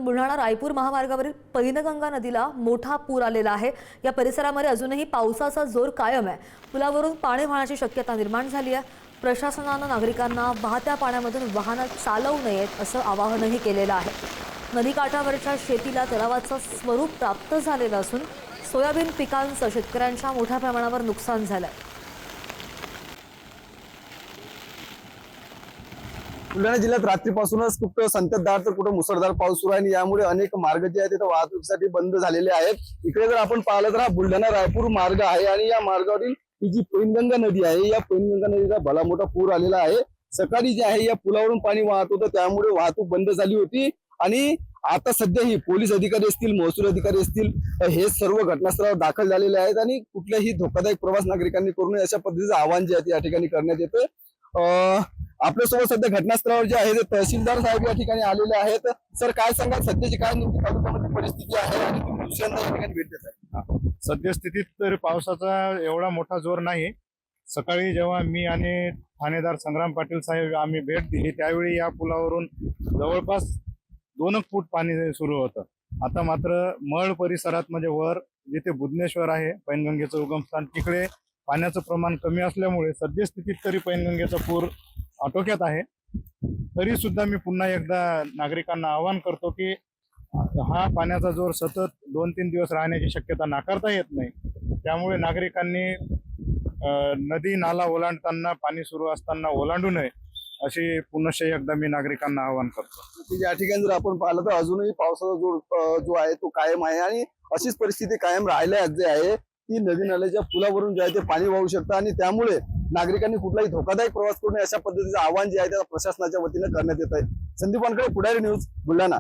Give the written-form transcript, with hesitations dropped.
बुलढाणा रायपूर महामार्गावरील पैनगंगा नदीला मोठा पूर आलेला आहे। या परिसरामध्ये अजूनही पावसाचा जोर कायम आहे। पुलावरून पाणी वाहण्याची शक्यता निर्माण झाली आहे। प्रशासनाने नागरिकांना वाहत्या पाण्यामधून वाहन चालवू नयेत असं आवाहनही केलेलं आहे। नदीकाठावरच्या शेतीला तलावाचं स्वरूप प्राप्त झालेलं असून सोयाबीन पिकांचं शेतकऱ्यांच्या मोठ्या प्रमाणावर नुकसान झालंय। बुलढाणा जिल्ह्यात रात्रीपासूनच कुठं संततधार तर कुठं मुसळधार पाऊस सुरू आहे आणि यामुळे अनेक मार्ग जे आहेत ते वाहतुकीसाठी बंद झालेले आहेत। इकडे जर आपण पाहिलं तर हा बुलढाणा रायपूर मार्ग आहे आणि या मार्गावरील ही जी पैनगंगा नदी आहे या पैनगंगा नदीला भला मोठा पूर आलेला आहे। सकाळी जे आहे या पुलावरून पाणी वाहत होतं, त्यामुळे वाहतूक बंद झाली होती आणि आता सध्या ही पोलीस अधिकारी असतील, महसूल अधिकारी असतील, हे सर्व घटनास्थळावर दाखल झालेले आहेत आणि कुठल्याही धोकादायक प्रवास नागरिकांनी करू नये अशा पद्धतीचं आवाहन जे आहे या ठिकाणी करण्यात येतं। आपल्यासोबत सध्या घटनास्थळावर जे आहे ते तहसीलदार साहेब या ठिकाणी आलेले आहेत। सर, काय सांगाल सध्याची काय नेमकी तालुक्यामध्ये परिस्थिती आहे आणि तुम्ही दुसऱ्यांदा या ठिकाणी भेट देत आहे? सद्यस्थितीत तर पावसाचा एवढा मोठा जोर नाही। सकाळी जेव्हा मी आणि ठाणेदार संग्राम पाटील साहेब आम्ही भेट दिली त्यावेळी या पुलावरून जवळपास 2 फूट पाणी सुरू होतं। आता मात्र मळ परिसरात म्हणजे वर जिथे बुधनेश्वर आहे पैनगंगेचं उगमस्थान, तिकडे पाण्याचं प्रमाण कमी असल्यामुळे सद्यस्थितीत तरी पैनगंगेचा पूर आटोक्यात आहे। तरी सुद्धा मी पुन्हा एकदा नागरिकांना आवाहन करतो की हा पाण्याचा जोर सतत 2-3 दिवस राहण्याची शक्यता नाकारता येत नाही। त्यामुळे नागरिकांनी नदी नाला ओलांडताना, पाणी सुरू असताना ओलांडू नये अशी पुनश्च एकदा मी नागरिकांना आवाहन करतो। या ठिकाणी जर आपण पाहिलं तर अजूनही पावसाचा जोर जो आहे तो कायम आहे आणि अशीच परिस्थिती कायम राहिल्या जे आहे ती नदी नाल्याच्या पुलावरून जे आहे ते पाणी वाहू शकतं आणि त्यामुळे नागरिकांनी कुठलाही धोकादायक प्रवास करू नये अशा पद्धतीचं आवाहन जे आहे त्या प्रशासनाच्या वतीने करण्यात येत आहे। संदीप वानखडे, पुढारी न्यूज, बुलढाणा।